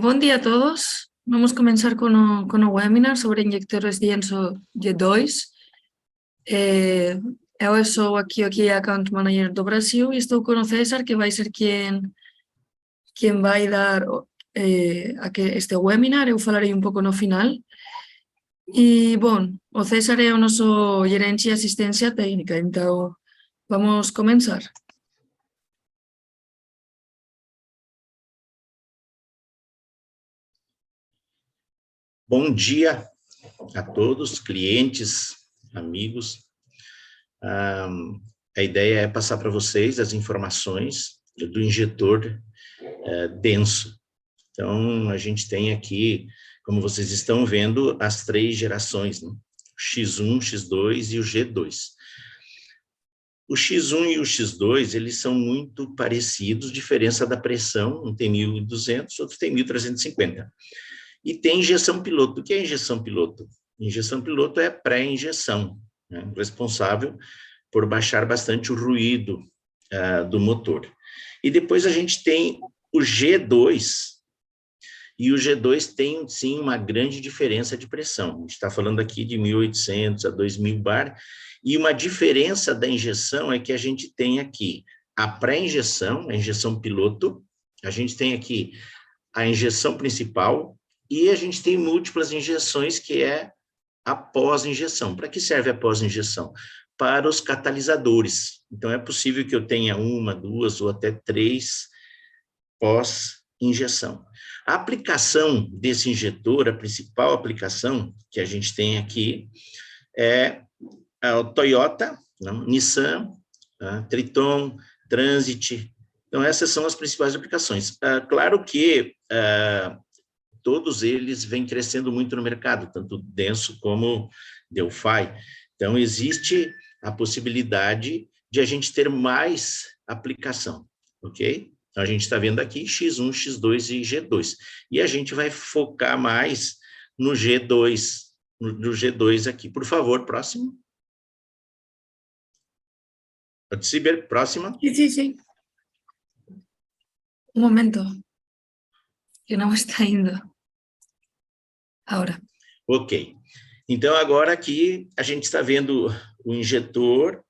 Bom dia a todos. Vamos começar com o webinar sobre injectores de Enso G2. Eu sou aqui a Account Manager do Brasil e estou com o César, que vai ser quem vai dar este webinar. Eu falarei um pouco no final. E, bom, o César é o nosso gerente de assistência técnica, então vamos começar. Bom dia a todos, clientes, amigos. A ideia é passar para vocês as informações do injetor denso. Então, a gente tem aqui, como vocês estão vendo, as três gerações, né? X1, X2 e o G2. O X1 e o X2, eles são muito parecidos, diferença da pressão, um tem 1.200, outro tem 1.350. E tem injeção piloto. O que é injeção piloto? Injeção piloto é pré-injeção, né? Responsável por baixar bastante o ruído do motor. E depois a gente tem o G2, e o G2 tem, sim, uma grande diferença de pressão. A gente está falando aqui de 1.800 a 2.000 bar, e uma diferença da injeção é que a gente tem aqui a pré-injeção, a injeção piloto, a gente tem aqui a injeção principal, e a gente tem múltiplas injeções, que é a pós-injeção. Para que serve a pós-injeção? Para os catalisadores. Então, é possível que eu tenha uma, duas ou até três pós-injeção. A aplicação desse injetor, a principal aplicação que a gente tem aqui é o Toyota, Nissan, Triton, Transit. Então, essas são as principais aplicações. Claro que todos eles vêm crescendo muito no mercado, tanto Denso como Delphi. Então, existe a possibilidade de a gente ter mais aplicação, ok? Então, a gente está vendo aqui X1, X2 e G2. E a gente vai focar mais no G2, no G2 aqui. Por favor, próximo. Pode ser, próxima. Sim. Um momento, que não está indo. Agora. Ok. Então, agora aqui a gente está vendo o injetor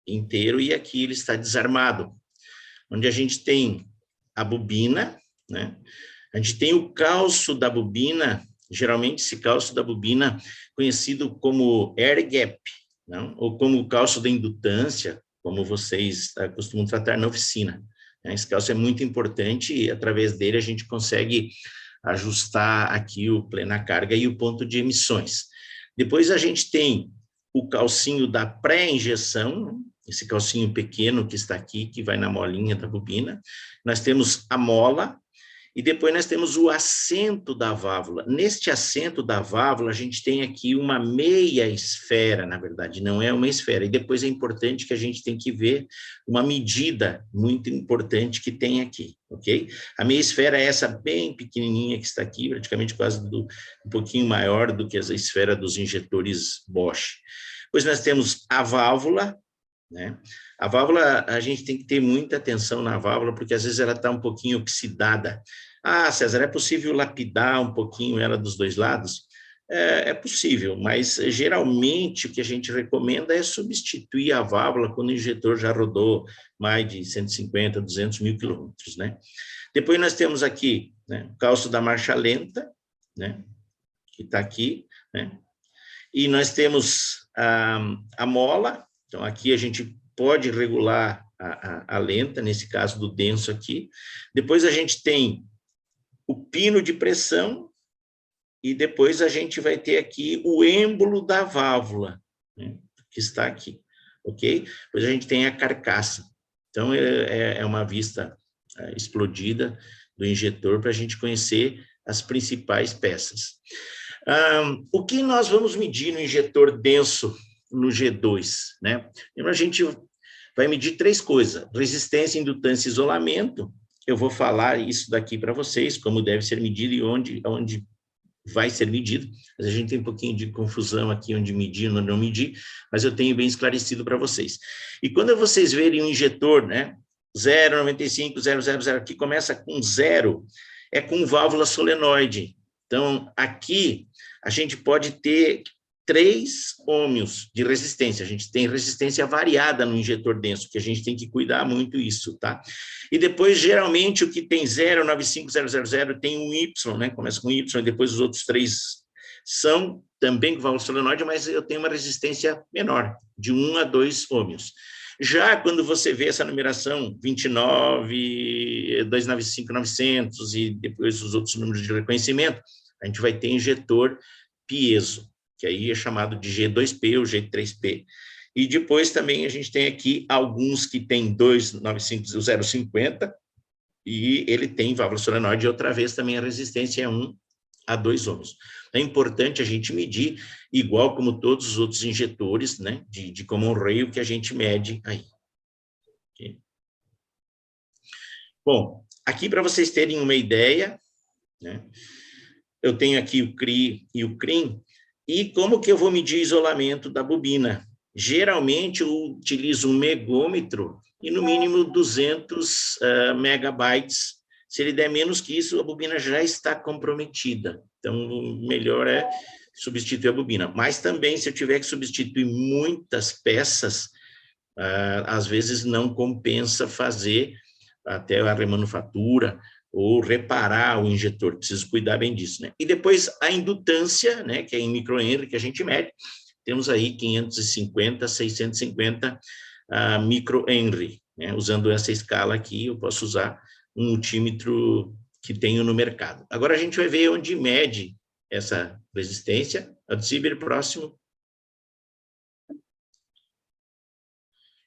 inteiro e aqui ele está desarmado, onde a gente tem a bobina, né? A gente tem o calço da bobina, geralmente esse calço da bobina conhecido como air gap, não? Ou como o calço da indutância, como vocês costumam tratar na oficina. Esse calço é muito importante e através dele a gente consegue ajustar aqui o plena carga e o ponto de emissões. Depois a gente tem o calcinho da pré-injeção, esse calcinho pequeno que está aqui, que vai na molinha da bobina. Nós temos a mola, e depois nós temos o assento da válvula. Neste assento da válvula, a gente tem aqui uma meia esfera, na verdade, não é uma esfera. E depois é importante que a gente tem que ver uma medida muito importante que tem aqui, ok? A meia esfera é essa bem pequenininha que está aqui, praticamente quase um pouquinho maior do que a esfera dos injetores Bosch. Depois nós temos a válvula, né? A válvula, a gente tem que ter muita atenção na válvula, porque às vezes ela está um pouquinho oxidada. César, é possível lapidar um pouquinho ela dos dois lados? É possível, mas geralmente o que a gente recomenda é substituir a válvula quando o injetor já rodou mais de 150, 200 mil quilômetros, né? Depois nós temos aqui, né, o calço da marcha lenta, né, que está aqui, né? E nós temos a mola. Então, aqui a gente pode regular a lenta, nesse caso do denso aqui. Depois a gente tem o pino de pressão e depois a gente vai ter aqui o êmbolo da válvula, né, que está aqui, ok? Depois a gente tem a carcaça. Então, é uma vista explodida do injetor para a gente conhecer as principais peças. O que nós vamos medir no injetor denso no G2, né? A gente vai medir três coisas: resistência, indutância e isolamento. Eu vou falar isso daqui para vocês, como deve ser medido e onde vai ser medido. Mas a gente tem um pouquinho de confusão aqui, onde medir e onde não medir, mas eu tenho bem esclarecido para vocês. E quando vocês verem um injetor, né, 0,95, 000, que começa com 0, é com válvula solenoide. Então, aqui, a gente pode ter 3 ohms de resistência. A gente tem resistência variada no injetor denso, que a gente tem que cuidar muito isso, tá? E depois, geralmente, o que tem 095000 tem um Y, né? Começa com Y, e depois os outros 3 são também com válvula solenoide, mas eu tenho uma resistência menor, de 1 a 2 ohms. Já quando você vê essa numeração 29, 295, 900 e depois os outros números de reconhecimento, a gente vai ter injetor piezo, que aí é chamado de G2P ou G3P. E depois também a gente tem aqui alguns que tem 295, 050, e ele tem válvula solenoide, e outra vez também a resistência é 1 a 2 ohms. É importante a gente medir, igual como todos os outros injetores, né, de common rail, que a gente mede aí. Okay? Bom, aqui para vocês terem uma ideia, né, eu tenho aqui o CRI e o CRIM, e como que eu vou medir isolamento da bobina? Geralmente, eu utilizo um megômetro e, no mínimo, 200 megabytes. Se ele der menos que isso, a bobina já está comprometida. Então, o melhor é substituir a bobina. Mas também, se eu tiver que substituir muitas peças, às vezes não compensa fazer até a remanufatura ou reparar o injetor, preciso cuidar bem disso, né? E depois a indutância, né, que é em microhenry, que a gente mede, temos aí 550, 650 microhenry, né? Usando essa escala aqui, eu posso usar um multímetro que tenho no mercado. Agora a gente vai ver onde mede essa resistência. Adciber, próximo.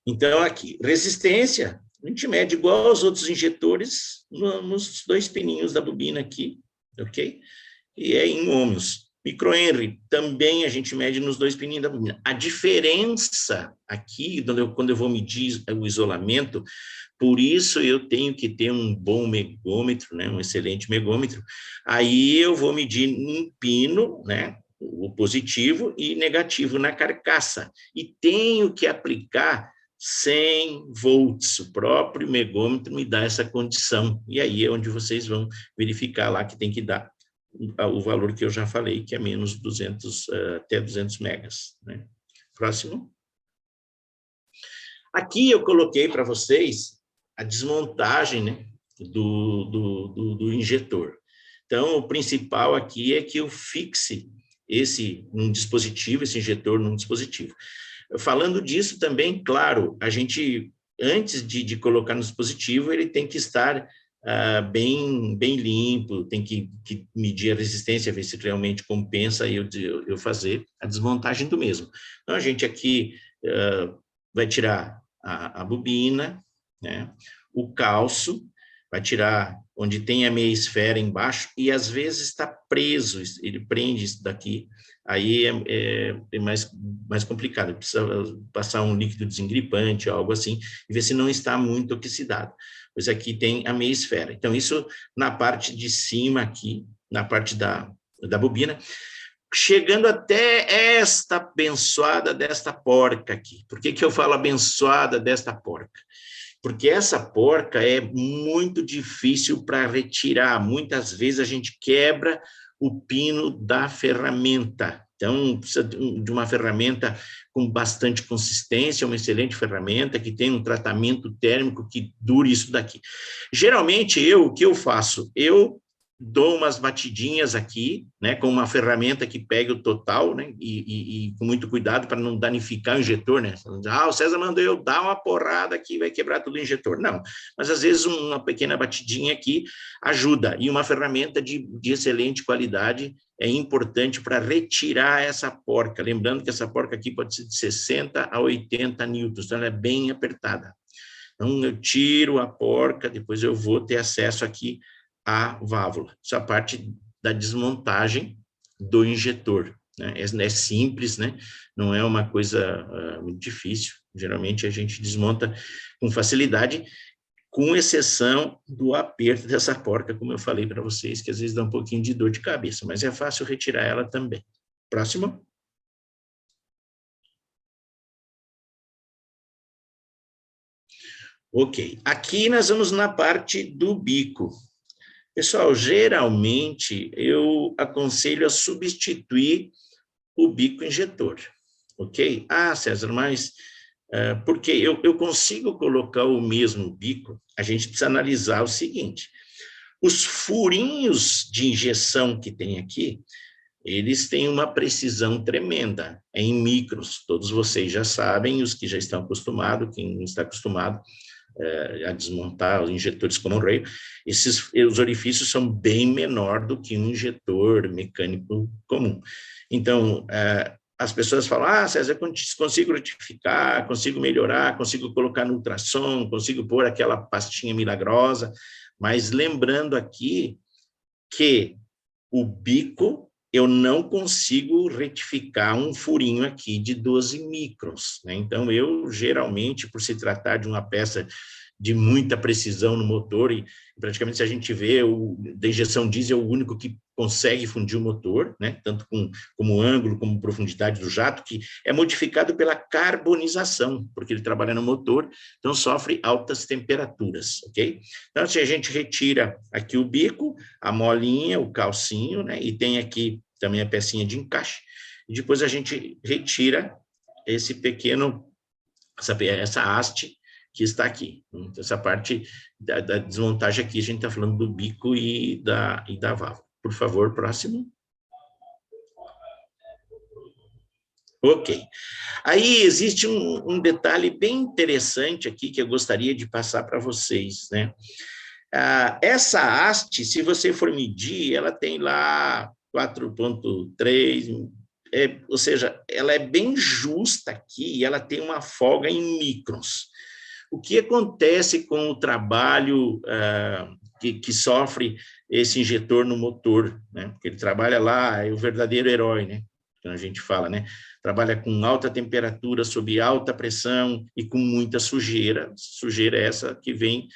Então, aqui, resistência, a gente mede igual aos outros injetores nos 2 pininhos da bobina aqui, ok? E é em ohms. Microhenry, também a gente mede nos 2 pininhos da bobina. A diferença aqui, quando eu vou medir o isolamento, por isso eu tenho que ter um bom megômetro, né, um excelente megômetro, aí eu vou medir em pino, né, o positivo e negativo na carcaça, e tenho que aplicar 100 volts, o próprio megômetro me dá essa condição, e aí é onde vocês vão verificar lá que tem que dar o valor que eu já falei, que é menos 200, até 200 megas. Né? Próximo. Aqui eu coloquei para vocês a desmontagem, né, do injetor. Então, o principal aqui é que eu fixe esse injetor num dispositivo. Falando disso também, claro, a gente, antes de colocar no dispositivo, ele tem que estar bem limpo, tem que medir a resistência, ver se realmente compensa eu fazer a desmontagem do mesmo. Então, a gente aqui vai tirar a bobina, né, o calço, vai tirar onde tem a meia esfera embaixo, e às vezes está preso, ele prende isso daqui, aí é mais complicado, precisa passar um líquido desengripante, algo assim, e ver se não está muito oxidado. Pois aqui tem a meia esfera. Então, isso na parte de cima aqui, na parte da bobina, chegando até esta abençoada desta porca aqui. Por que eu falo abençoada desta porca? Porque essa porca é muito difícil para retirar. Muitas vezes a gente quebra o pino da ferramenta. Então, precisa de uma ferramenta com bastante consistência, uma excelente ferramenta, que tem um tratamento térmico que dure isso daqui. Geralmente, o que eu faço? Eu dou umas batidinhas aqui, né, com uma ferramenta que pega o total, né, e com muito cuidado para não danificar o injetor, né, o César mandou eu dar uma porrada aqui, vai quebrar todo o injetor. Não, mas às vezes uma pequena batidinha aqui ajuda, e uma ferramenta de excelente qualidade é importante para retirar essa porca, lembrando que essa porca aqui pode ser de 60 a 80 newtons, então ela é bem apertada. Então eu tiro a porca, depois eu vou ter acesso aqui a válvula. Isso é a parte da desmontagem do injetor. Né? É simples, né? Não é uma coisa muito difícil. Geralmente a gente desmonta com facilidade, com exceção do aperto dessa porca, como eu falei para vocês, que às vezes dá um pouquinho de dor de cabeça, mas é fácil retirar ela também. Próximo. Ok, aqui nós vamos na parte do bico. Pessoal, geralmente eu aconselho a substituir o bico injetor, ok? Ah, César, mas porque eu consigo colocar o mesmo bico, a gente precisa analisar o seguinte, os furinhos de injeção que tem aqui, eles têm uma precisão tremenda, é em micros, todos vocês já sabem, os que já estão acostumados, quem não está acostumado a desmontar os injetores como rail, os orifícios são bem menor do que um injetor mecânico comum. Então, as pessoas falam, ah, César, eu consigo retificar, consigo melhorar, consigo colocar no ultrassom, consigo pôr aquela pastinha milagrosa, mas lembrando aqui que o bico, eu não consigo retificar um furinho aqui de 12 microns, né? Então, eu, geralmente, por se tratar de uma peça de muita precisão no motor, e praticamente se a gente vê, da injeção diesel é o único que consegue fundir o motor, né? Tanto como ângulo, como profundidade do jato, que é modificado pela carbonização, porque ele trabalha no motor, então sofre altas temperaturas, ok? Então, se a gente retira aqui o bico, a molinha, o calcinho, né? E tem aqui também a pecinha de encaixe, e depois a gente retira esse pequeno, essa haste que está aqui. Então, essa parte da desmontagem aqui, a gente está falando do bico e da válvula. Por favor, próximo. Ok. Aí existe um detalhe bem interessante aqui que eu gostaria de passar para vocês, né? Essa haste, se você for medir, ela tem lá 4,3, ou seja, ela é bem justa aqui e ela tem uma folga em microns. O que acontece com o trabalho que sofre esse injetor no motor, né? Porque ele trabalha lá, é o verdadeiro herói, né? Então a gente fala, né? Trabalha com alta temperatura, sob alta pressão e com muita sujeira. Sujeira essa que vem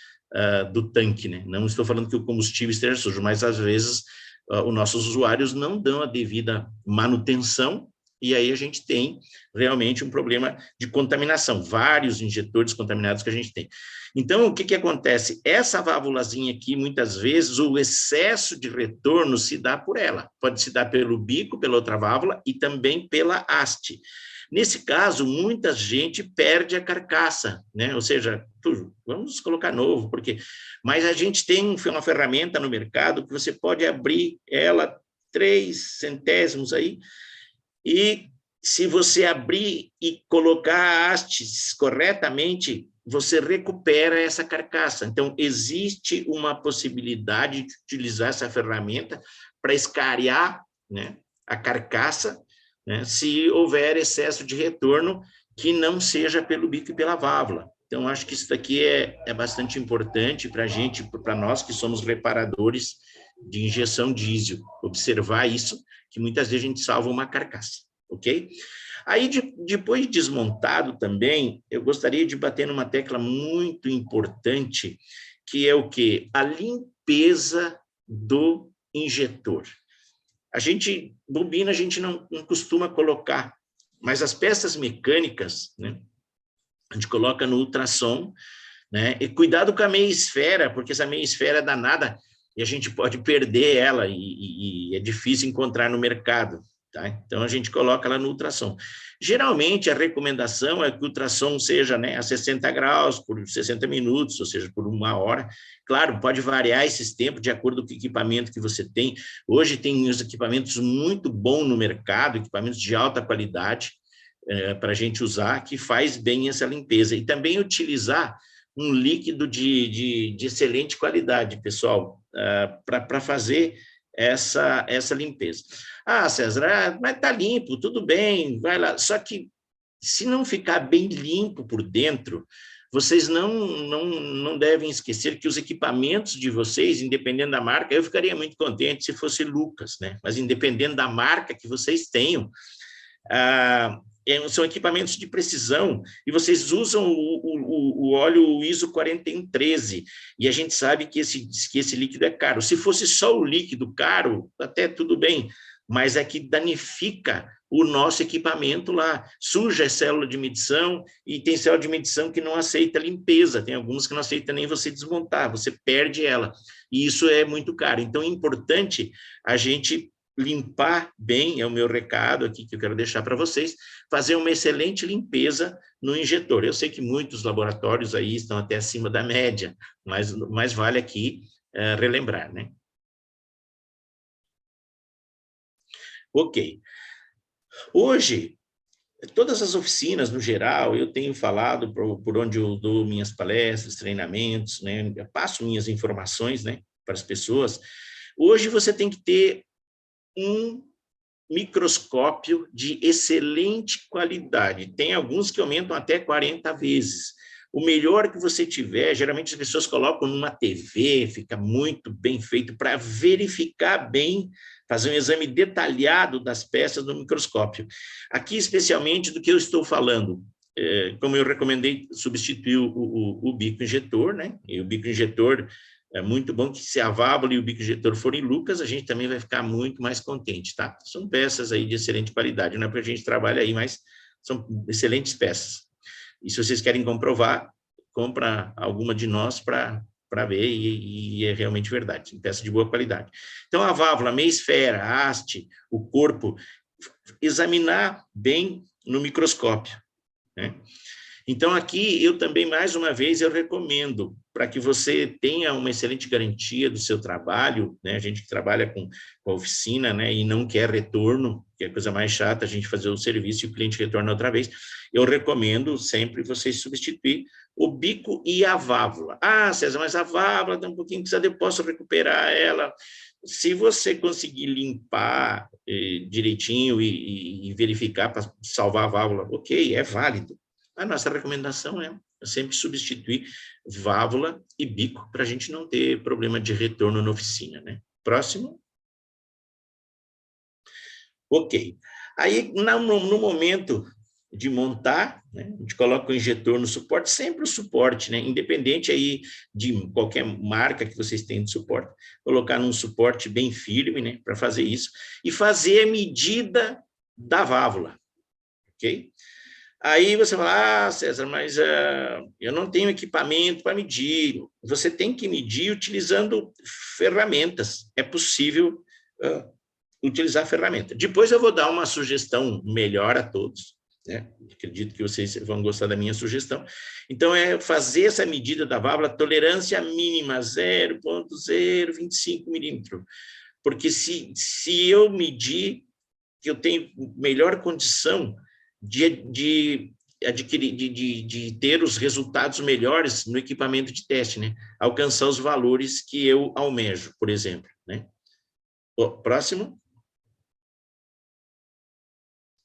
do tanque, né? Não estou falando que o combustível esteja sujo, mas às vezes os nossos usuários não dão a devida manutenção e aí a gente tem realmente um problema de contaminação, vários injetores contaminados que a gente tem. Então, o que acontece? Essa válvulazinha aqui, muitas vezes, o excesso de retorno se dá por ela. Pode se dar pelo bico, pela outra válvula, e também pela haste. Nesse caso, muita gente perde a carcaça, né? Ou seja, vamos colocar novo, porque... Mas a gente tem uma ferramenta no mercado que você pode abrir ela 3 centésimos aí, e se você abrir e colocar hastes corretamente, você recupera essa carcaça. Então, existe uma possibilidade de utilizar essa ferramenta para escariar, né, a carcaça, né, se houver excesso de retorno que não seja pelo bico e pela válvula. Então, acho que isso daqui é bastante importante para a gente, para nós que somos reparadores de injeção diesel, observar isso, que muitas vezes a gente salva uma carcaça, ok? Aí, depois de desmontado também, eu gostaria de bater numa tecla muito importante, que é o quê? A limpeza do injetor. Bobina a gente não costuma colocar, mas as peças mecânicas, né, a gente coloca no ultrassom, né, e cuidado com a meia esfera, porque essa meia esfera é danada, e a gente pode perder ela, e é difícil encontrar no mercado, tá? Então, a gente coloca ela no ultrassom. Geralmente, a recomendação é que o ultrassom seja, né, a 60 graus, por 60 minutos, ou seja, por 1 hora. Claro, pode variar esses tempos de acordo com o equipamento que você tem. Hoje tem os equipamentos muito bons no mercado, equipamentos de alta qualidade, para a gente usar, que faz bem essa limpeza. E também utilizar um líquido de excelente qualidade, pessoal, para fazer essa limpeza. Ah, César, mas está limpo, tudo bem, vai lá. Só que, se não ficar bem limpo por dentro, vocês não devem esquecer que os equipamentos de vocês, independendo da marca, eu ficaria muito contente se fosse Lucas, né? Mas independendo da marca que vocês tenham, são equipamentos de precisão, e vocês usam o óleo ISO 4113, e a gente sabe que esse líquido é caro. Se fosse só o líquido caro, até tudo bem, mas é que danifica o nosso equipamento lá. Suja a célula de medição, e tem célula de medição que não aceita limpeza, tem algumas que não aceitam nem você desmontar, você perde ela, e isso é muito caro. Então, é importante a gente limpar bem, é o meu recado aqui que eu quero deixar para vocês, fazer uma excelente limpeza no injetor. Eu sei que muitos laboratórios aí estão até acima da média, mas vale aqui relembrar, né? Ok. Hoje, todas as oficinas, no geral, eu tenho falado por onde eu dou minhas palestras, treinamentos, né? Eu passo minhas informações, né, para as pessoas. Hoje você tem que ter um microscópio de excelente qualidade. Tem alguns que aumentam até 40 vezes. O melhor que você tiver, geralmente as pessoas colocam numa TV, fica muito bem feito para verificar bem, fazer um exame detalhado das peças no microscópio. Aqui, especialmente, do que eu estou falando, como eu recomendei, substituir o bico injetor, né? E o bico injetor é muito bom que se a válvula e o bico injetor forem Lucas, a gente também vai ficar muito mais contente, tá? São peças aí de excelente qualidade, não é porque a gente trabalha aí, mas são excelentes peças. E se vocês querem comprovar, compra alguma de nós para ver, e é realmente verdade, peça de boa qualidade. Então, a válvula, meia esfera, a haste, o corpo, examinar bem no microscópio, né? Então, aqui, eu também, mais uma vez, eu recomendo, para que você tenha uma excelente garantia do seu trabalho, né? A gente que trabalha com a oficina, né, e não quer retorno, que é a coisa mais chata, a gente fazer o serviço e o cliente retorna outra vez, eu recomendo sempre vocês substituir o bico e a válvula. Ah, César, mas a válvula está um pouquinho pesada, eu posso recuperar ela. Se você conseguir limpar direitinho e verificar para salvar a válvula, ok, é válido. A nossa recomendação é sempre substituir válvula e bico para a gente não ter problema de retorno na oficina, né? Próximo. Ok. Aí, no momento de montar, né, a gente coloca o injetor no suporte, sempre o suporte, né, independente aí de qualquer marca que vocês tenham de suporte, colocar num suporte bem firme, né, para fazer isso, e fazer a medida da válvula, ok? Aí você fala, César, mas eu não tenho equipamento para medir. Você tem que medir utilizando ferramentas. É possível utilizar ferramenta. Depois eu vou dar uma sugestão melhor a todos, né? Acredito que vocês vão gostar da minha sugestão. Então, é fazer essa medida da válvula, tolerância mínima, 0,025 milímetro. Porque se eu medir, que eu tenho melhor condição de adquirir, de ter os resultados melhores no equipamento de teste, né? Alcançar os valores que eu almejo, por exemplo, né? Próximo.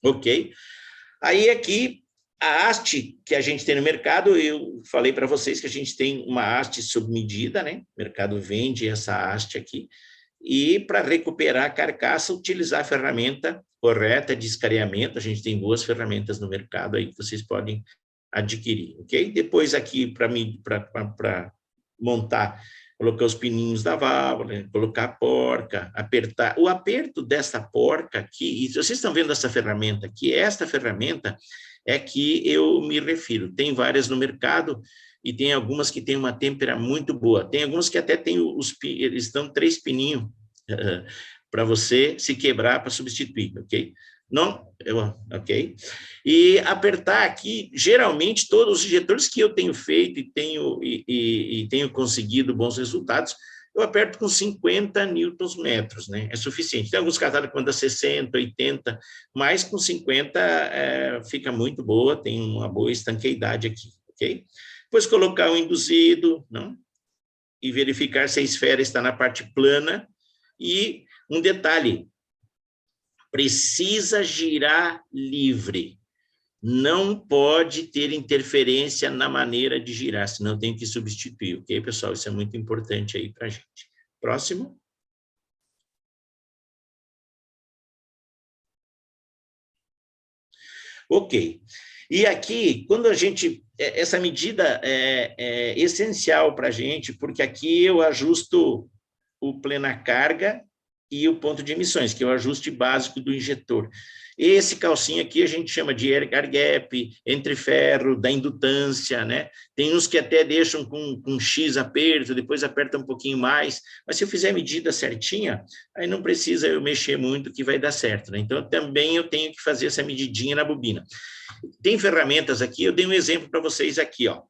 Ok. Aí aqui, a haste que a gente tem no mercado, eu falei para vocês que a gente tem uma haste sob medida, né? O mercado vende essa haste aqui. E para recuperar a carcaça, utilizar a ferramenta correta de escareamento. A gente tem boas ferramentas no mercado aí que vocês podem adquirir, ok? Depois aqui, para montar, colocar os pininhos da válvula, colocar a porca, apertar. O aperto dessa porca aqui, e vocês estão vendo essa ferramenta aqui, esta ferramenta é que eu me refiro. Tem várias no mercado, e tem algumas que têm uma têmpera muito boa. Tem algumas que até tem eles dão 3 pininhos para você se quebrar para substituir, ok? Não, ok? E apertar aqui, geralmente, todos os injetores que eu tenho feito e tenho conseguido bons resultados, eu aperto com 50 newtons-metros, né? É suficiente. Tem alguns catálogos que mandam 60, 80, mas com 50 fica muito boa, tem uma boa estanqueidade aqui, ok? Depois colocar o induzido, não? E verificar se a esfera está na parte plana. E um detalhe, precisa girar livre. Não pode ter interferência na maneira de girar, senão tem que substituir, ok, pessoal? Isso é muito importante aí para a gente. Próximo. Ok. E aqui, quando a gente... Essa medida é essencial para a gente, porque aqui eu ajusto o plena carga e o ponto de emissões, que é o ajuste básico do injetor. Esse calcinho aqui a gente chama de air gap, entre ferro, da indutância, né? Tem uns que até deixam com X aperto, depois aperta um pouquinho mais, mas se eu fizer a medida certinha, aí não precisa eu mexer muito que vai dar certo, né? Então, também eu tenho que fazer essa medidinha na bobina. Tem ferramentas aqui, eu dei um exemplo para vocês aqui, ó.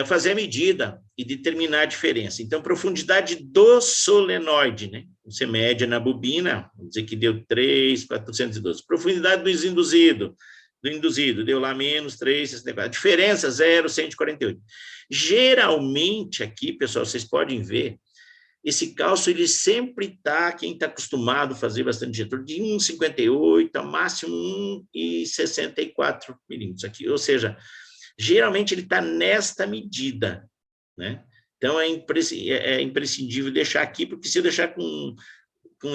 Fazer a medida e determinar a diferença. Então, profundidade do solenoide, né? Você mede na bobina, vamos dizer que deu 3.412. Profundidade do induzido, deu lá menos 3.64. Diferença 0.148. Geralmente aqui, pessoal, vocês podem ver, esse cálcio, ele sempre está, quem está acostumado a fazer bastante injetor, de 1,58 a máximo 1,64 milímetros aqui, ou seja, geralmente ele está nesta medida, né? Então, é imprescindível deixar aqui, porque se eu deixar com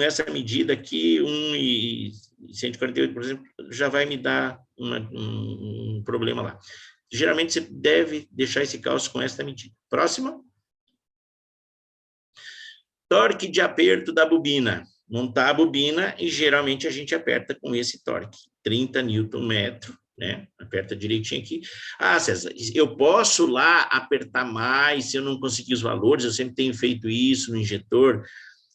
essa medida aqui, 1,148, por exemplo, já vai me dar um problema lá. Geralmente, você deve deixar esse cálcio com esta medida. Próxima. Torque de aperto da bobina. Montar a bobina e, geralmente, a gente aperta com esse torque, 30 Nm, né? Aperta direitinho aqui. Ah, César, eu posso lá apertar mais se eu não conseguir os valores, eu sempre tenho feito isso no injetor.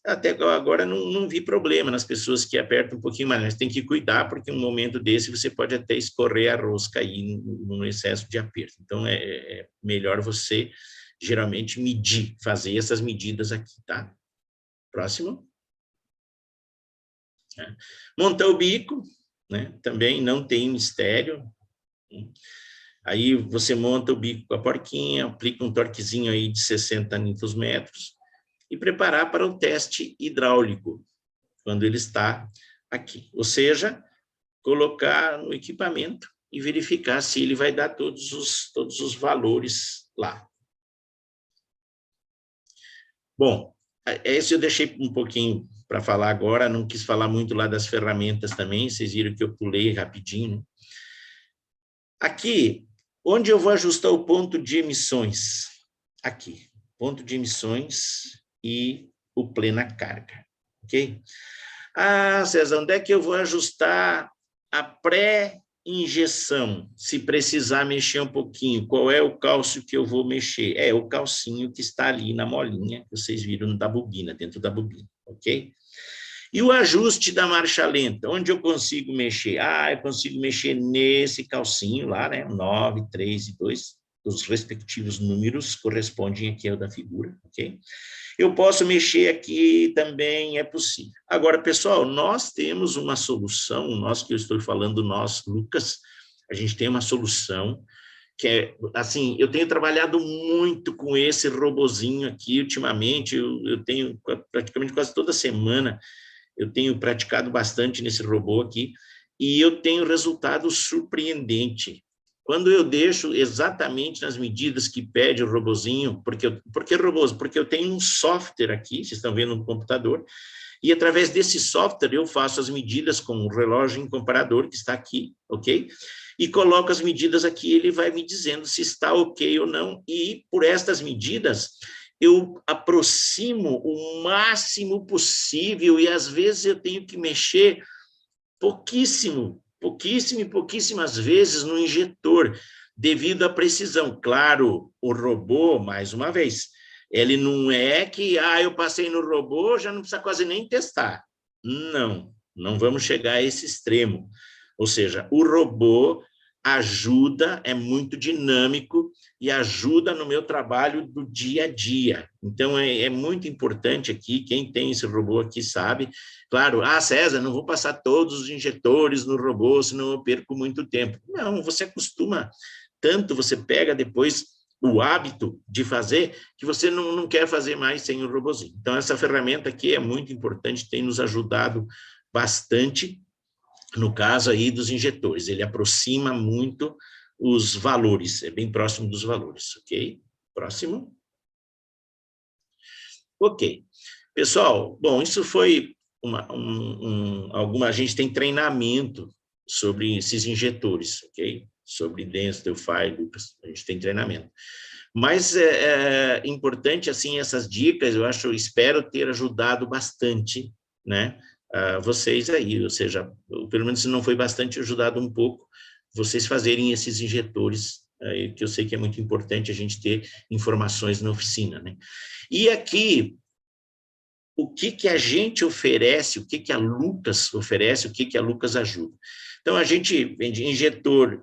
Até agora não vi problema nas pessoas que apertam um pouquinho mais, mas tem que cuidar, porque um momento desse você pode até escorrer a rosca aí no excesso de aperto. Então, é melhor você, geralmente, medir, fazer essas medidas aqui, tá? Próximo. Montar o bico, né? Também não tem mistério. Aí você monta o bico com a porquinha, aplica um torquezinho aí de 60 Nm e preparar para o teste hidráulico, quando ele está aqui. Ou seja, colocar no equipamento e verificar se ele vai dar todos os valores lá. Bom, esse eu deixei um pouquinho para falar agora, não quis falar muito lá das ferramentas também, vocês viram que eu pulei rapidinho, né? Aqui, onde eu vou ajustar o ponto de emissões? Aqui, ponto de emissões e o plena carga, ok? Ah, César, onde é que eu vou ajustar a pré-injeção? Se precisar mexer um pouquinho, qual é o cálcio que eu vou mexer? É o calcinho que está ali na molinha, que vocês viram da bobina, dentro da bobina, ok? E o ajuste da marcha lenta, onde eu consigo mexer? Ah, eu consigo mexer nesse calcinho lá, né? 9, 3 e 2, os respectivos números correspondem aqui ao da figura, ok? Eu posso mexer aqui também, é possível. Agora, pessoal, nós temos uma solução, nós que eu estou falando, nós, Lucas, a gente tem uma solução que é, assim, eu tenho trabalhado muito com esse robozinho aqui ultimamente, eu tenho praticamente quase toda semana, eu tenho praticado bastante nesse robô aqui, e eu tenho resultado surpreendente. Quando eu deixo exatamente nas medidas que pede o robozinho, por que robôs? Porque eu tenho um software aqui, vocês estão vendo no computador, e através desse software eu faço as medidas com o relógio em comparador que está aqui, ok? E coloco as medidas aqui, ele vai me dizendo se está ok ou não, e por estas medidas eu aproximo o máximo possível, e às vezes eu tenho que mexer pouquíssimas vezes no injetor, devido à precisão. Claro, o robô, mais uma vez, ele não é que, eu passei no robô, já não precisa quase nem testar. Não vamos chegar a esse extremo. Ou seja, o robô ajuda, é muito dinâmico e ajuda no meu trabalho do dia a dia. Então, é muito importante aqui, quem tem esse robô aqui sabe. Claro, César, não vou passar todos os injetores no robô, senão eu perco muito tempo. Não, você acostuma tanto, você pega depois o hábito de fazer, que você não quer fazer mais sem o robozinho. Então, essa ferramenta aqui é muito importante, tem nos ajudado bastante, no caso aí dos injetores, ele aproxima muito os valores, é bem próximo dos valores, ok? Próximo. Ok. Pessoal, bom, isso foi a gente tem treinamento sobre esses injetores, ok? Sobre Denso, Delphi, Lucas, a gente tem treinamento. Mas é importante, assim, essas dicas, eu espero ter ajudado bastante, né? vocês aí, ou seja, pelo menos se não foi bastante ajudado um pouco, vocês fazerem esses injetores, que eu sei que é muito importante a gente ter informações na oficina, né? E aqui, o que a gente oferece, o que a Lucas oferece, o que a Lucas ajuda. Então, a gente vende injetor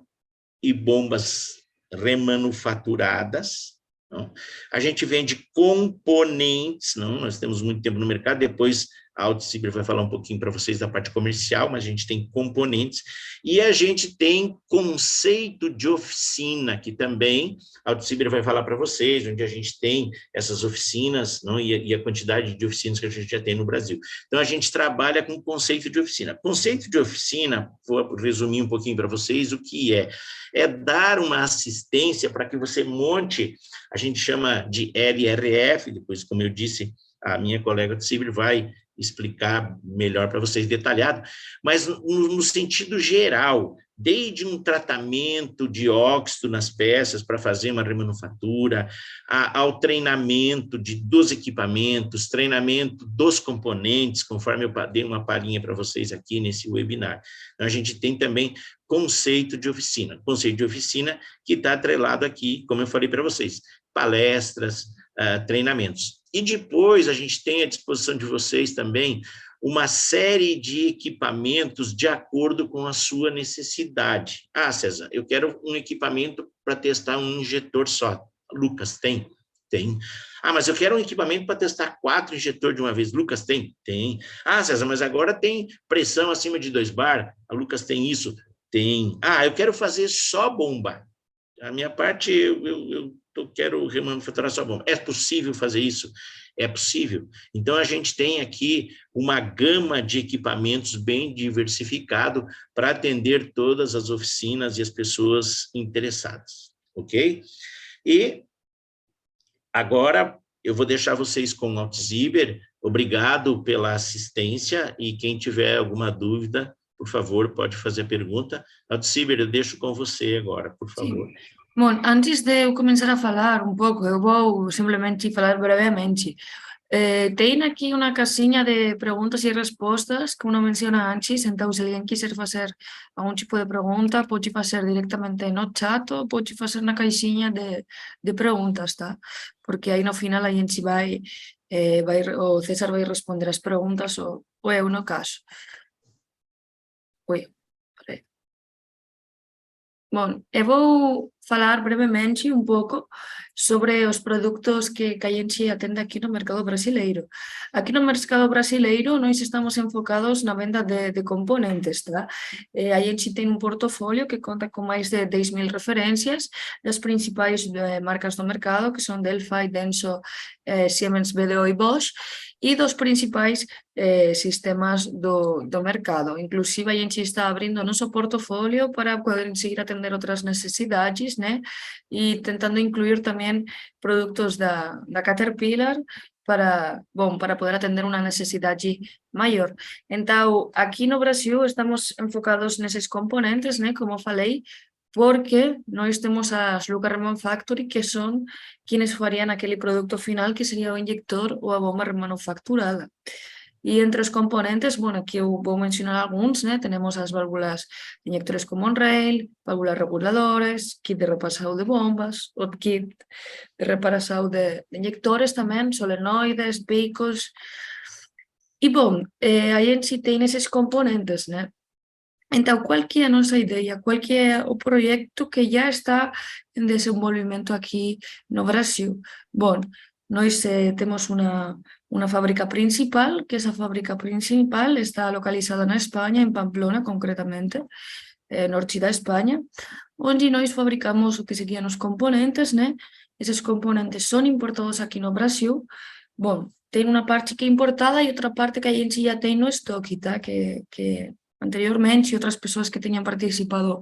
e bombas remanufaturadas, não? A gente vende componentes, não? Nós temos muito tempo no mercado, depois a Altciber vai falar um pouquinho para vocês da parte comercial, mas a gente tem componentes, e a gente tem conceito de oficina, que também a Altciber vai falar para vocês, onde a gente tem essas oficinas, não? E a quantidade de oficinas que a gente já tem no Brasil. Então, a gente trabalha com conceito de oficina. Conceito de oficina, vou resumir um pouquinho para vocês o que é dar uma assistência para que você monte, a gente chama de LRF, depois, como eu disse, a minha colega de Ciber vai explicar melhor para vocês detalhado, mas no sentido geral, desde um tratamento de óxido nas peças para fazer uma remanufatura, ao treinamento dos equipamentos, treinamento dos componentes, conforme eu dei uma palhinha para vocês aqui nesse webinar. Então, a gente tem também conceito de oficina que está atrelado aqui, como eu falei para vocês, palestras, treinamentos. E depois a gente tem à disposição de vocês também uma série de equipamentos de acordo com a sua necessidade. Ah, César, eu quero um equipamento para testar um injetor só. Lucas, tem? Tem. Ah, mas eu quero um equipamento para testar 4 injetores de uma vez. Lucas, tem? Tem. Ah, César, mas agora tem pressão acima de 2 bar. A Lucas tem isso? Tem. Ah, eu quero fazer só bomba. A minha parte, eu quero remanufaturar só bomba. É possível fazer isso? É possível. Então, a gente tem aqui uma gama de equipamentos bem diversificado para atender todas as oficinas e as pessoas interessadas, ok? E agora eu vou deixar vocês com o Altciber. Obrigado pela assistência e quem tiver alguma dúvida, por favor, pode fazer a pergunta. Altciber, eu deixo com você agora, por favor. Sim. Bom, antes de eu começar a falar um pouco, eu vou simplesmente falar brevemente. Tem aqui uma caixinha de perguntas e respostas, como não menciona antes, então se alguém quiser fazer algum tipo de pergunta, pode fazer diretamente no chat ou pode fazer na caixinha de perguntas, tá? Porque aí no final a gente o César vai responder as perguntas ou eu no caso. Oi, peraí. Bom, eu vou falar brevemente um pouco sobre os produtos que a gente atende aqui no mercado brasileiro. Aqui no mercado brasileiro nós estamos enfocados na venda de componentes, tá? A gente tem um portfólio que conta com mais de 10.000 referências das principais marcas do mercado, que são Delphi, Denso, Siemens, BDO e Bosch, e dos principais sistemas do mercado. Inclusive, a gente está abrindo nosso portfólio para conseguir atender outras necessidades, né? E tentando incluir também produtos da Caterpillar para poder atender uma necessidade maior. Então, aqui no Brasil estamos enfocados nesses componentes, né? Como falei, porque nós temos as Lucas Remanufacturing, que são quienes farían aquele produto final, que seria o injector ou a bomba remanufacturada. E entre os componentes, bueno, aquí eu vou mencionar algúns, né? Tenemos as válvulas injectores common rail, válvulas reguladores, kit de reparação de bombas, o kit de reparação de injectores tamén, solenoides, bicos. E, bom, a gente tem esses componentes, né? Então, qual que é a nossa ideia? Qual que é o projeto que já está em desenvolvimento aqui no Brasil? Bom, nós temos uma fábrica principal, que essa fábrica principal está localizada na Espanha, em Pamplona, concretamente, norte da Espanha, onde nós fabricamos o que seriam os componentes, né? Esses componentes são importados aqui no Brasil. Bom, tem uma parte que é importada e outra parte que a gente já tem no estoque, tá? Que anteriormente outras pessoas que tenham participado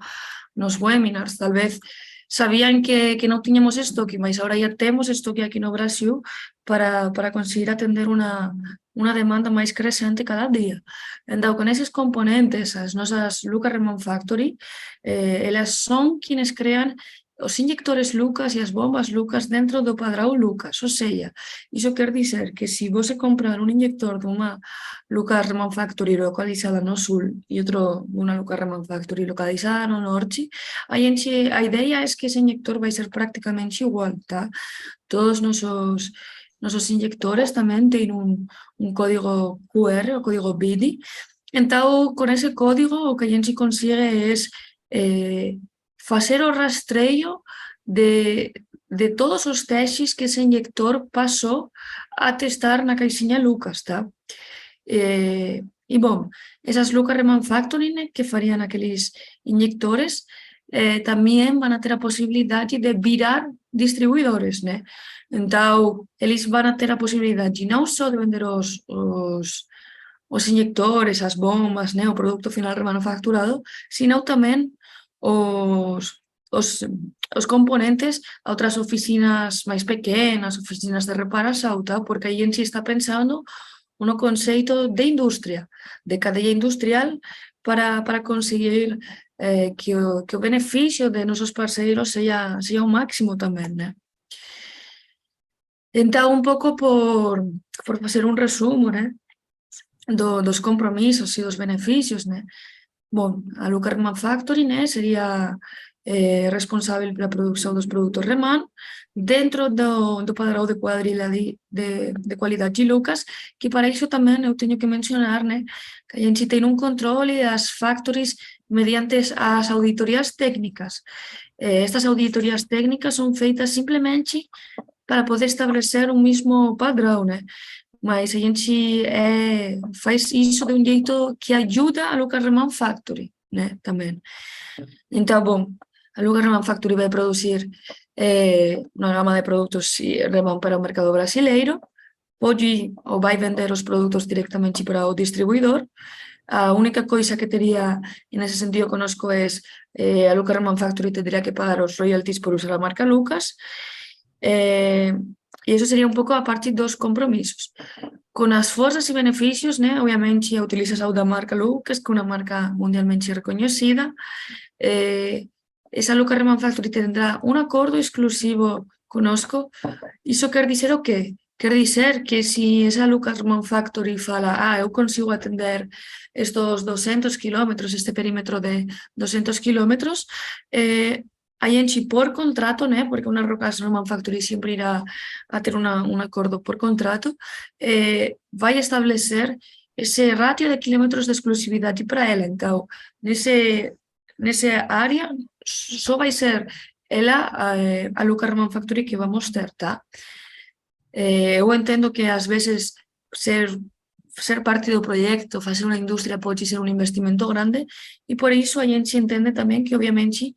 nos webinars talvez sabiam que não tínhamos estoque, mas agora já temos estoque aqui no Brasil para conseguir atender uma demanda mais crescente cada dia. Então, com esses componentes, as nossas Lucas Remanufacturing, elas são quienes criam os injectores Lucas e as bombas Lucas dentro do padrão Lucas, ou seja, iso quer dizer que se você comprar un injector dunha Lucas Reman Factory localizada no sul e outro dunha Lucas Reman Factory localizada no norte, a idea é que ese injector vai ser prácticamente igual, tá? Todos nosos injectores tamén teñen un código QR, o código BIDI. Entón, con ese código, o que a xente consigue é facer o rastreio de todos os testes que ese injector pasou a testar na caixinha Lucas, tá? E, bom, esas Lucas Remanufacturing que farían aqueles injectores tamén van a ter a posibilidade de virar distribuidores, né? Entón, eles van a ter a posibilidade non só de vender os injectores, as bombas, né, o produto final remanufacturado, sino tamén os componentes a outras oficinas máis pequenas, oficinas de reparación, tá? Porque aí en si está pensando no conceito de industria, de cadeia industrial, para conseguir que o beneficio de nosos parceiros seja o máximo tamén, né? Entón, un pouco por facer un resumo, né, dos compromisos e dos beneficios, né? Bom, a Lucas Reman Factory, né, sería responsável pela produción dos produtos Reman dentro do padrão de cuadrilla de qualidade Lucas, que para iso tamén eu teño que mencionar, né, que a xente ten un controle das factories mediante as auditorías técnicas. Estas auditorías técnicas son feitas simplemente para poder establecer un mismo padrão, né? Mas a gente faz isso de um jeito que ajuda a Lucas Reman Factory, né, também. Então, bom, a Lucas Reman Factory vai produzir uma gama de produtos Reman para o mercado brasileiro, pode ou vai vender os produtos diretamente para o distribuidor. A única coisa que teria nesse sentido conosco é a Lucas Reman Factory tendría que pagar os royalties por usar a marca Lucas. E iso sería un pouco a parte dos compromisos. Con as forzas e beneficios, né, obviamente a utilización da marca Lucas, que é unha marca mundialmente recoñecida. Esa Lucas Reman Factory tendrá un acordo exclusivo conosco. Iso quer dizer o qué? Quer dizer que se esa Lucas Reman Factory fala eu consigo atender estos 200 kilómetros, este perímetro de 200 kilómetros, a xente por contrato, né, porque unha Lucas Reman Factory sempre irá a ter un acordo por contrato, vai establecer ese ratio de kilómetros de exclusividade para ela. Então, nese área, só vai ser ela, a Lucas Reman Factory que vamos ter, tá? Eu entendo que ás veces ser parte do proxecto, facer unha industria pode ser un investimento grande e por iso a xente entende tamén que obviamente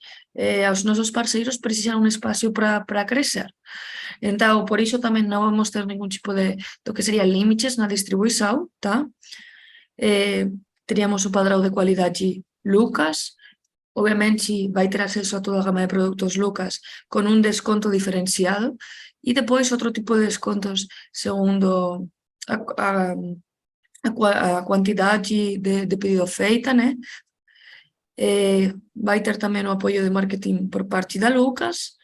os nosos parceiros precisan un espacio para crecer. Entón, por iso tamén non vamos ter ningún tipo do que sería límites na distribuición, tá? Teríamos o padrón de qualidade Lucas, obviamente vai ter acceso a toda a gama de produtos Lucas con un desconto diferenciado e depois outro tipo de descontos segundo a quantidade de pedido feita, né? Vai ter tamén o apoio de marketing por parte da Lucas,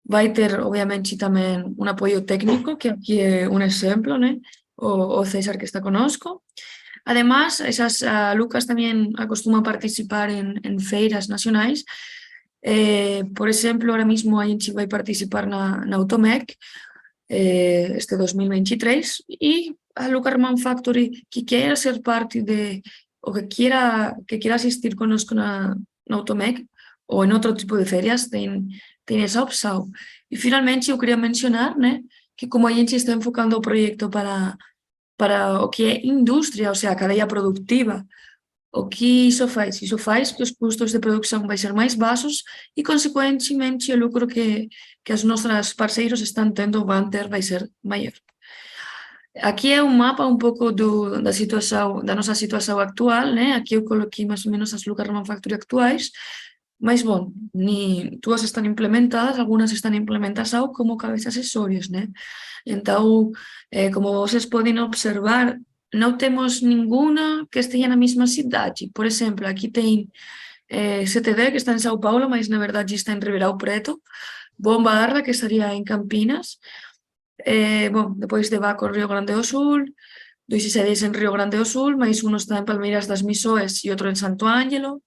vai ter, obviamente, tamén un apoio técnico, que aquí é un exemplo, né? O César que está conosco. Además, a Lucas tamén acostuma participar en feiras nacionais. Por exemplo, ahora mismo a gente vai participar na Automec este 2023 e a Lucas Reman Factory que queira ser parte ou que queira asistir conosco na Automec ou en outro tipo de ferias ten esa opción. E finalmente eu queria mencionar, né, que como a gente está enfocando o proxecto para o que é industria, ou seja, a cadeia productiva, o que iso faz? Iso faz que os custos de produción vai ser máis baixos e, consecuentemente, o lucro que os nosos parceiros están tendo vai ser maior. Aquí é un mapa un pouco da nosa situación actual, né? Aquí eu coloquei máis ou menos as Lucas Reman Factory actuais, mas, bom, todas están implementadas, algunas están implementadas como cabezas accesorios, né? Entón, como vocês poden observar, non temos ninguna que esteja na mesma cidade. Por exemplo, aquí ten CTD, que está en Sao Paulo, mas na verdade está en Ribeirão Preto, Bomba Arda, que estaría en Campinas, bom, depois de Baco, Río Grande do Sul, 2 en Río Grande do Sul, mais uno está en Palmeiras das Misoes e outro en Santo Ángelo,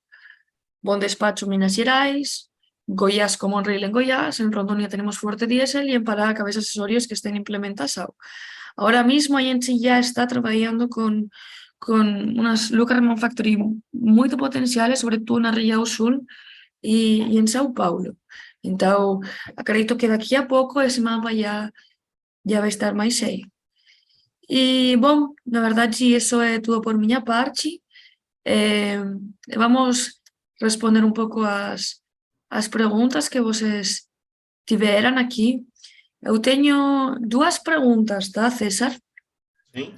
Bon Despacho, Minas Gerais, Goiás como Monreal en Goiás, en Rondônia tenemos Fuerte Diesel y en Pará Cabezas Accesorios que estén implementados. Ahora mismo Ayenchi ya está trabajando con unas Luca Remon Factory muy potenciales, sobre todo na región sul y en Sao Paulo. Entonces, acredito que de aquí a poco ese mapa ya va a estar más cheio. Y bueno, la verdad sí, eso es todo por mi parte. Vamos responder un pouco as preguntas que vocês tiveram aqui. Eu teño 2 preguntas, tá, César? Sim.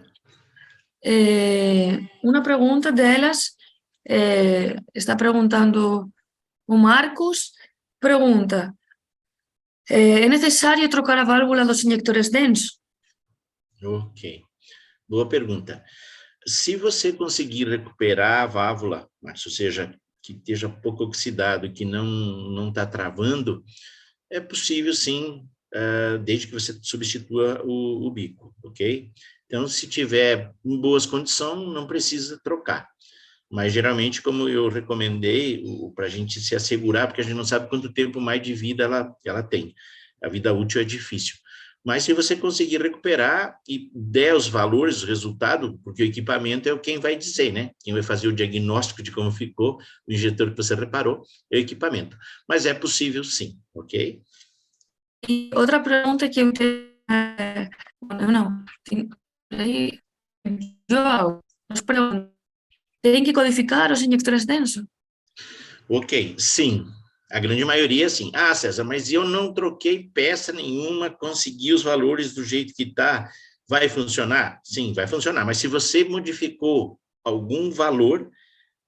Uma pergunta delas está perguntando o Marcos, pergunta: é necessário trocar a válvula dos injectores densos? Ok. Boa pergunta. Se você conseguir recuperar a válvula, Márcio, ou seja, que esteja pouco oxidado, que não está travando, é possível sim, desde que você substitua o bico, ok? Então, se tiver em boas condições, não precisa trocar. Mas, geralmente, como eu recomendei, para a gente se assegurar, porque a gente não sabe quanto tempo mais de vida ela tem. A vida útil é difícil. Mas se você conseguir recuperar e der os valores, o resultado, porque o equipamento é quem vai dizer, né? Quem vai fazer o diagnóstico de como ficou o injetor que você reparou é o equipamento. Mas é possível sim, ok? E outra pergunta que eu tenho não, João, nos pergunta: tem que codificar os injectores densos? Ok, sim. A grande maioria, sim. Ah, César, mas eu não troquei peça nenhuma, consegui os valores do jeito que está. Vai funcionar? Sim, vai funcionar. Mas se você modificou algum valor,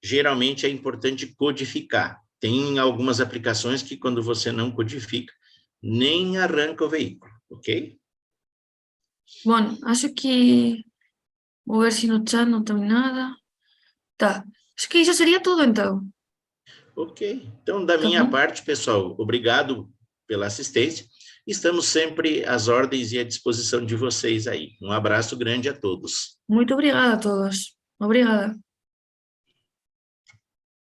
geralmente é importante codificar. Tem algumas aplicações que, quando você não codifica, nem arranca o veículo, ok? Bom, acho que vou ver se no chat não tem nada. Tá, acho que isso seria tudo então. Ok. Então, da Tá minha bom? parte, pessoal, obrigado pela assistência. Estamos sempre às ordens e à disposição de vocês aí. Um abraço grande a todos. Muito obrigada a todos. Obrigada.